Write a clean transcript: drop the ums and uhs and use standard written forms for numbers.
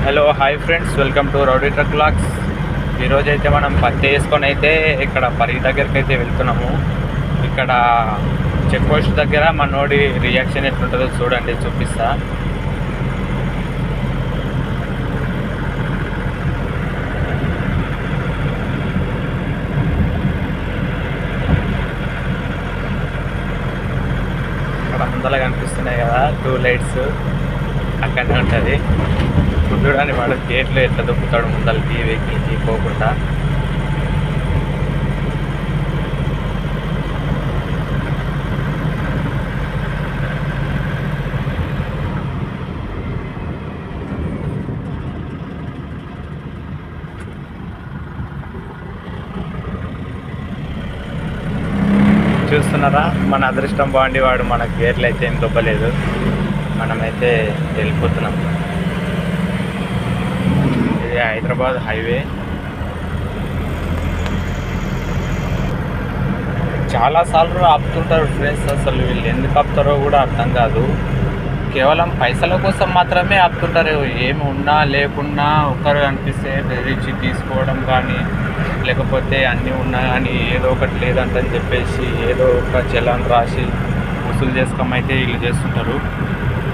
Hello hi friends, welcome to rowdy truck vlogs. ఈరోజు అయితే మనం పత్తి వేసుకొని అయితే ఇక్కడ పరిగి దగ్గరికి అయితే వెళ్తున్నాము. ఇక్కడ చెక్ పోస్ట్ దగ్గర మనోడి రియాక్షన్ ఎట్లుంటుందో చూడండి, చూపిస్తా. అక్కడ ముందర కనిపిస్తున్నాయి కదా 2 లైట్స్, అక్కడనే ఉంటుంది. చూడడానికి వాడు గేట్లు ఎట్లా దొక్కుతాడు ముందలకి, వెహికల్కి పోకుండా. చూస్తున్నారా, మన అదృష్టం బాగుండి వాడు మన గేట్లు అయితే ఏం దొబ్బలేదు. మనమైతే వెళ్ళిపోతున్నాం. ఇది హైదరాబాద్ హైవే. చాలాసార్లు ఆపుతుంటారు ఫ్రెండ్స్, అసలు వీళ్ళు ఎందుకు ఆపుతారో కూడా అర్థం కాదు. కేవలం పైసల కోసం మాత్రమే ఆపుతుంటారు. ఏమి ఉన్నా లేకున్నా ఒకరు అనిపిస్తే బెదిరించి తీసుకోవడం కానీ, లేకపోతే అన్నీ ఉన్నా కానీ ఏదో ఒకటి లేదంటని చెప్పేసి ఏదో ఒక చలాన్ రాసి వసూలు చేసుకోమైతే వీళ్ళు చేస్తుంటారు.